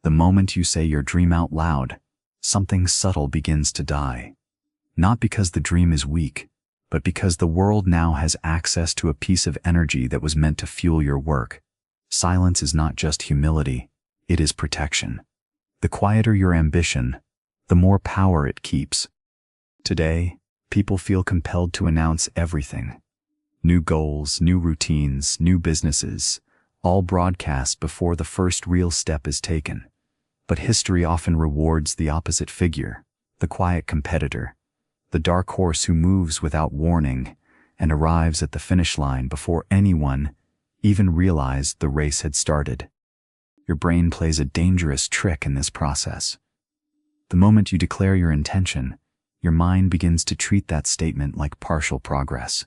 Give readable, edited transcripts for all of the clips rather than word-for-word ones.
The moment you say your dream out loud, something subtle begins to die. Not because the dream is weak, but because the world now has access to a piece of energy that was meant to fuel your work. Silence is not just humility, it is protection. The quieter your ambition, the more power it keeps. Today, people feel compelled to announce everything. New goals, new routines, new businesses, all broadcast before the first real step is taken. But history often rewards the opposite figure, the quiet competitor, the dark horse who moves without warning and arrives at the finish line before anyone even realized the race had started. Your brain plays a dangerous trick in this process. The moment you declare your intention, your mind begins to treat that statement like partial progress.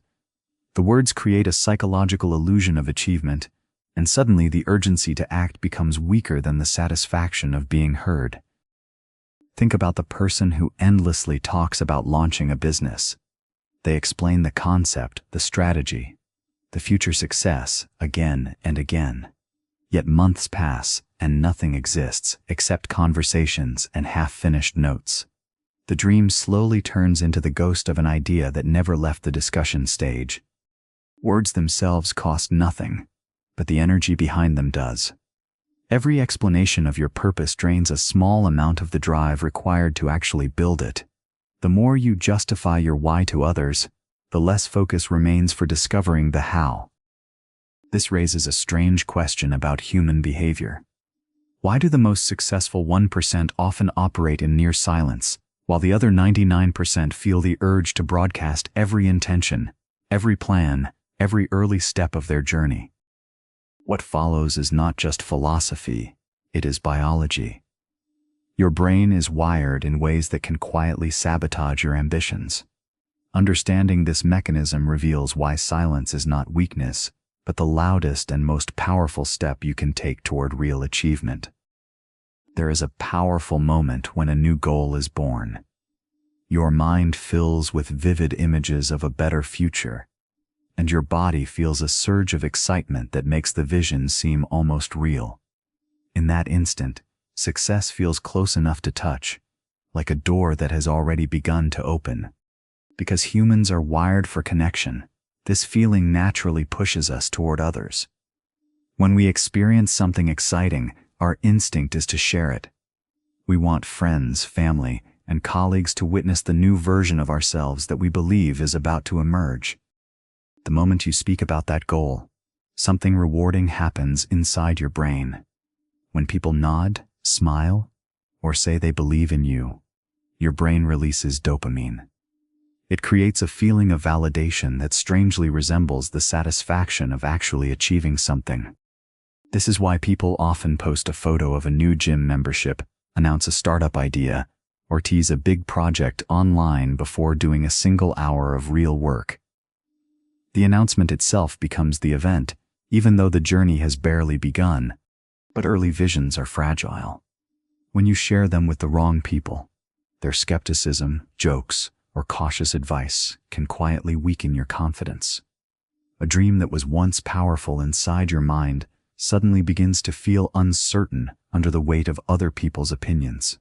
The words create a psychological illusion of achievement, and suddenly the urgency to act becomes weaker than the satisfaction of being heard. Think about the person who endlessly talks about launching a business. They explain the concept, the strategy, the future success again and again. Yet months pass and nothing exists except conversations and half-finished notes. The dream slowly turns into the ghost of an idea that never left the discussion stage. Words themselves cost nothing, but the energy behind them does. Every explanation of your purpose drains a small amount of the drive required to actually build it. The more you justify your why to others, the less focus remains for discovering the how. This raises a strange question about human behavior. Why do the most successful 1% often operate in near silence, while the other 99% feel the urge to broadcast every intention, every plan, every early step of their journey? What follows is not just philosophy, it is biology. Your brain is wired in ways that can quietly sabotage your ambitions. Understanding this mechanism reveals why silence is not weakness, but the loudest and most powerful step you can take toward real achievement. There is a powerful moment when a new goal is born. Your mind fills with vivid images of a better future, and your body feels a surge of excitement that makes the vision seem almost real. In that instant, success feels close enough to touch, like a door that has already begun to open. Because humans are wired for connection, this feeling naturally pushes us toward others. When we experience something exciting, our instinct is to share it. We want friends, family, and colleagues to witness the new version of ourselves that we believe is about to emerge. The moment you speak about that goal, something rewarding happens inside your brain. When people nod, smile, or say they believe in you, your brain releases dopamine. It creates a feeling of validation that strangely resembles the satisfaction of actually achieving something. This is why people often post a photo of a new gym membership, announce a startup idea, or tease a big project online before doing a single hour of real work. The announcement itself becomes the event, even though the journey has barely begun. But early visions are fragile. When you share them with the wrong people, their skepticism, jokes, or cautious advice can quietly weaken your confidence. A dream that was once powerful inside your mind suddenly begins to feel uncertain under the weight of other people's opinions.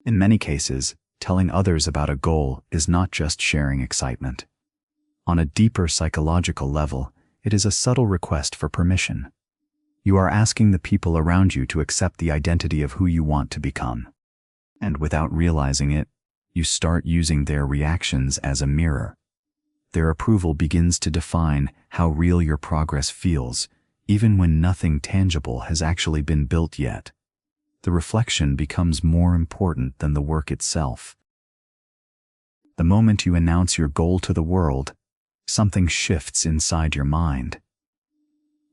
In many cases, telling others about a goal is not just sharing excitement. On a deeper psychological level, it is a subtle request for permission. You are asking the people around you to accept the identity of who you want to become. And without realizing it, you start using their reactions as a mirror. Their approval begins to define how real your progress feels, even when nothing tangible has actually been built yet. The reflection becomes more important than the work itself. The moment you announce your goal to the world, something shifts inside your mind.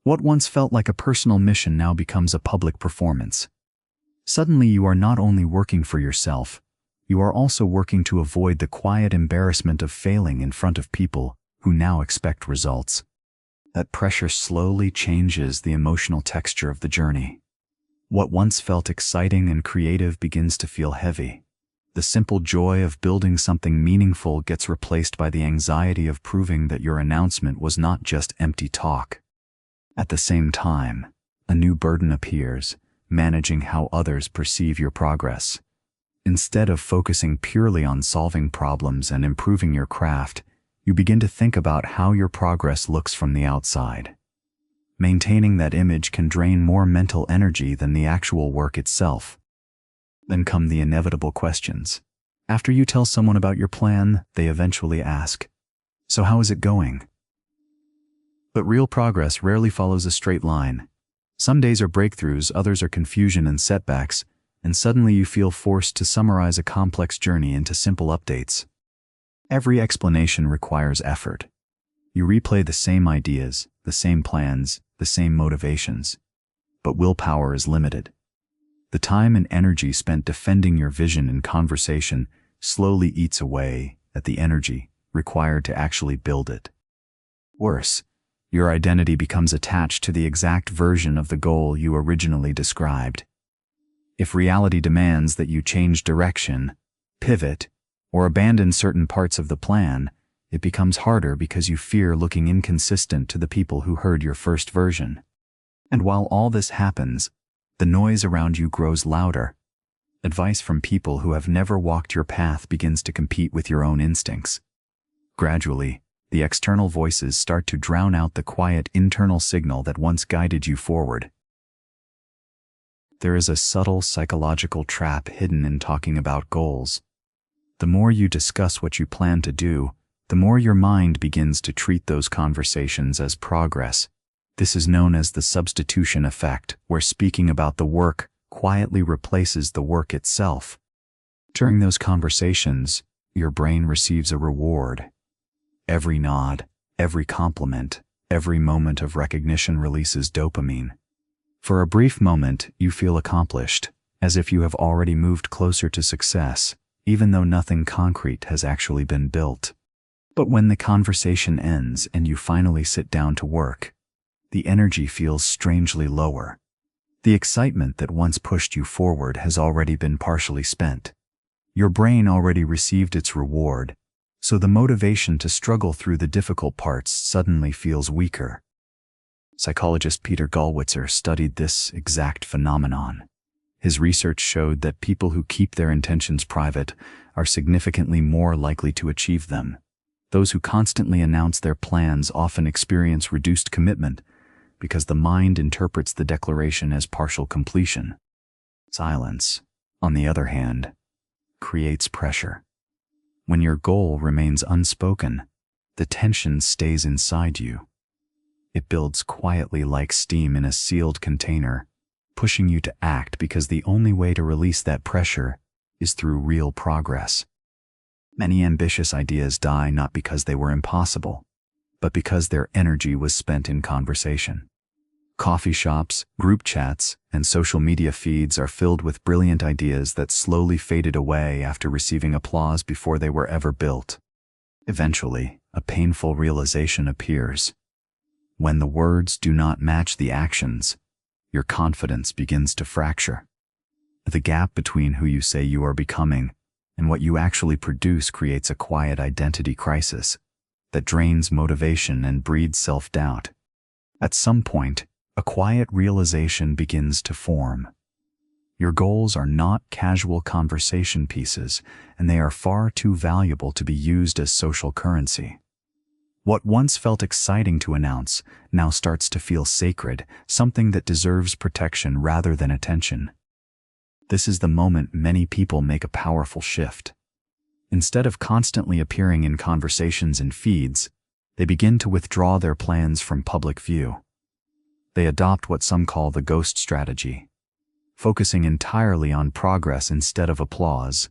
What once felt like a personal mission now becomes a public performance. Suddenly you are not only working for yourself, you are also working to avoid the quiet embarrassment of failing in front of people who now expect results. That pressure slowly changes the emotional texture of the journey. What once felt exciting and creative begins to feel heavy. The simple joy of building something meaningful gets replaced by the anxiety of proving that your announcement was not just empty talk. At the same time, a new burden appears, managing how others perceive your progress. Instead of focusing purely on solving problems and improving your craft, you begin to think about how your progress looks from the outside. Maintaining that image can drain more mental energy than the actual work itself. Then come the inevitable questions. After you tell someone about your plan, they eventually ask, "So how is it going?" But real progress rarely follows a straight line. Some days are breakthroughs, others are confusion and setbacks, and suddenly you feel forced to summarize a complex journey into simple updates. Every explanation requires effort. You replay the same ideas, the same plans, the same motivations. But willpower is limited. The time and energy spent defending your vision in conversation slowly eats away at the energy required to actually build it. Worse, your identity becomes attached to the exact version of the goal you originally described. If reality demands that you change direction, pivot, or abandon certain parts of the plan, it becomes harder because you fear looking inconsistent to the people who heard your first version. And while all this happens, the noise around you grows louder. Advice from people who have never walked your path begins to compete with your own instincts. Gradually, the external voices start to drown out the quiet internal signal that once guided you forward. There is a subtle psychological trap hidden in talking about goals. The more you discuss what you plan to do, the more your mind begins to treat those conversations as progress. This is known as the substitution effect, where speaking about the work quietly replaces the work itself. During those conversations, your brain receives a reward. Every nod, every compliment, every moment of recognition releases dopamine. For a brief moment, you feel accomplished, as if you have already moved closer to success, even though nothing concrete has actually been built. But when the conversation ends and you finally sit down to work, the energy feels strangely lower. The excitement that once pushed you forward has already been partially spent. Your brain already received its reward, so the motivation to struggle through the difficult parts suddenly feels weaker. Psychologist Peter Gallwitzer studied this exact phenomenon. His research showed that people who keep their intentions private are significantly more likely to achieve them. Those who constantly announce their plans often experience reduced commitment because the mind interprets the declaration as partial completion. Silence, on the other hand, creates pressure. When your goal remains unspoken, the tension stays inside you. It builds quietly like steam in a sealed container, pushing you to act because the only way to release that pressure is through real progress. Many ambitious ideas die not because they were impossible, but because their energy was spent in conversation. Coffee shops, group chats, and social media feeds are filled with brilliant ideas that slowly faded away after receiving applause before they were ever built. Eventually, a painful realization appears. When the words do not match the actions, your confidence begins to fracture. The gap between who you say you are becoming and what you actually produce creates a quiet identity crisis that drains motivation and breeds self-doubt. At some point, a quiet realization begins to form. Your goals are not casual conversation pieces, and they are far too valuable to be used as social currency. What once felt exciting to announce now starts to feel sacred, something that deserves protection rather than attention. This is the moment many people make a powerful shift. Instead of constantly appearing in conversations and feeds, they begin to withdraw their plans from public view. They adopt what some call the ghost strategy, focusing entirely on progress instead of applause.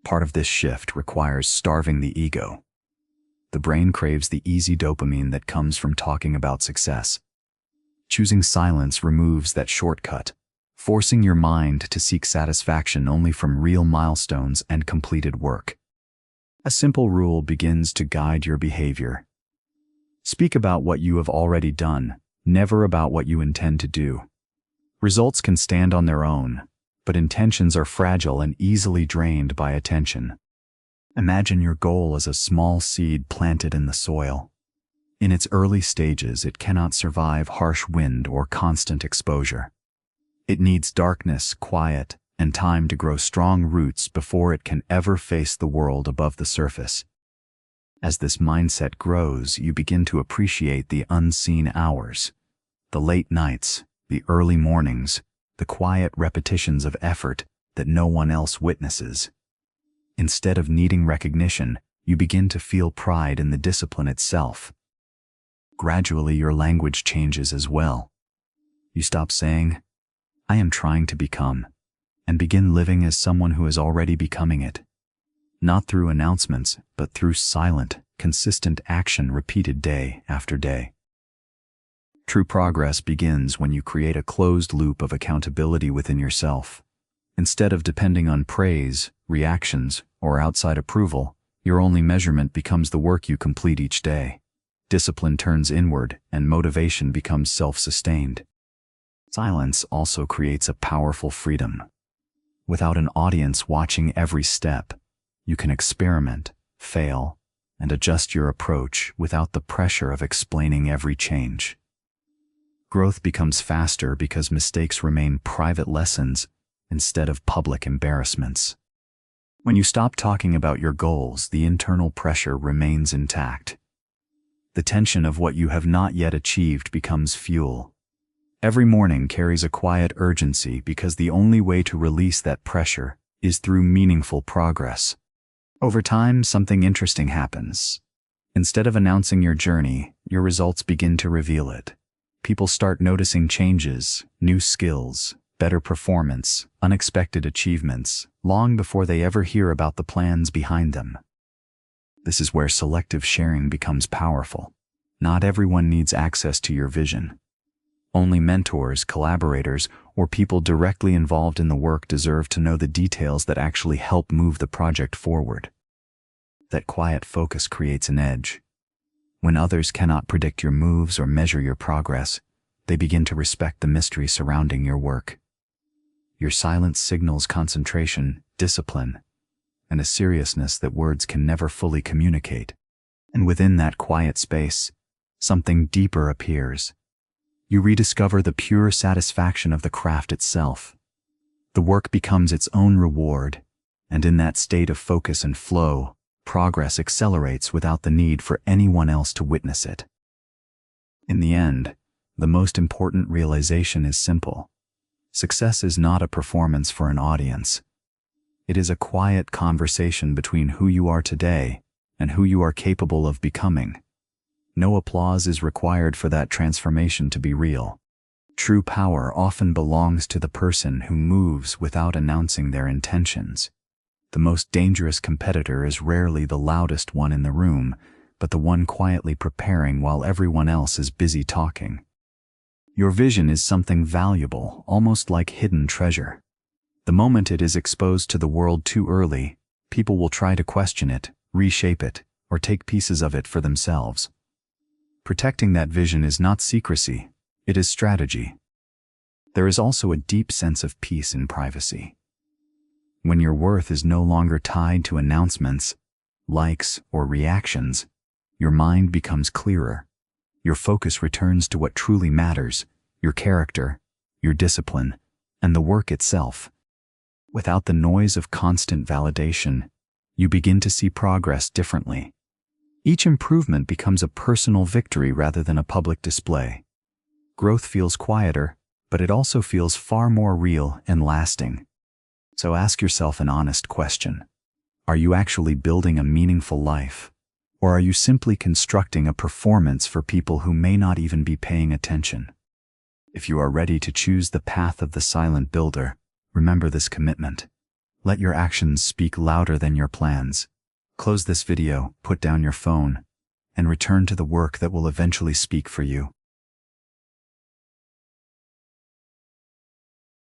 Part of this shift requires starving the ego. The brain craves the easy dopamine that comes from talking about success. Choosing silence removes that shortcut, forcing your mind to seek satisfaction only from real milestones and completed work. A simple rule begins to guide your behavior. Speak about what you have already done, never about what you intend to do. Results can stand on their own, but intentions are fragile and easily drained by attention. Imagine your goal as a small seed planted in the soil. In its early stages, it cannot survive harsh wind or constant exposure. It needs darkness, quiet, and time to grow strong roots before it can ever face the world above the surface. As this mindset grows, you begin to appreciate the unseen hours, the late nights, the early mornings, the quiet repetitions of effort that no one else witnesses. Instead of needing recognition, you begin to feel pride in the discipline itself. Gradually, your language changes as well. You stop saying, "I am trying to become," and begin living as someone who is already becoming it. Not through announcements, but through silent, consistent action repeated day after day. True progress begins when you create a closed loop of accountability within yourself. Instead of depending on praise, reactions, or outside approval, your only measurement becomes the work you complete each day. Discipline turns inward, and motivation becomes self-sustained. Silence also creates a powerful freedom. Without an audience watching every step, you can experiment, fail, and adjust your approach without the pressure of explaining every change. Growth becomes faster because mistakes remain private lessons instead of public embarrassments. When you stop talking about your goals, the internal pressure remains intact. The tension of what you have not yet achieved becomes fuel. Every morning carries a quiet urgency because the only way to release that pressure is through meaningful progress. Over time, something interesting happens. Instead of announcing your journey, your results begin to reveal it. People start noticing changes, new skills, better performance, unexpected achievements, long before they ever hear about the plans behind them. This is where selective sharing becomes powerful. Not everyone needs access to your vision. Only mentors, collaborators, or people directly involved in the work deserve to know the details that actually help move the project forward. That quiet focus creates an edge. When others cannot predict your moves or measure your progress, they begin to respect the mystery surrounding your work. Your silence signals concentration, discipline, and a seriousness that words can never fully communicate. And within that quiet space, something deeper appears. You rediscover the pure satisfaction of the craft itself. The work becomes its own reward, and in that state of focus and flow, progress accelerates without the need for anyone else to witness it. In the end, the most important realization is simple. Success is not a performance for an audience. It is a quiet conversation between who you are today and who you are capable of becoming. No applause is required for that transformation to be real. True power often belongs to the person who moves without announcing their intentions. The most dangerous competitor is rarely the loudest one in the room, but the one quietly preparing while everyone else is busy talking. Your vision is something valuable, almost like hidden treasure. The moment it is exposed to the world too early, people will try to question it, reshape it, or take pieces of it for themselves. Protecting that vision is not secrecy, it is strategy. There is also a deep sense of peace in privacy. When your worth is no longer tied to announcements, likes, or reactions, your mind becomes clearer. Your focus returns to what truly matters, your character, your discipline, and the work itself. Without the noise of constant validation, you begin to see progress differently. Each improvement becomes a personal victory rather than a public display. Growth feels quieter, but it also feels far more real and lasting. So ask yourself an honest question. Are you actually building a meaningful life? Or are you simply constructing a performance for people who may not even be paying attention? If you are ready to choose the path of the silent builder, remember this commitment. Let your actions speak louder than your plans. Close this video, put down your phone, and return to the work that will eventually speak for you.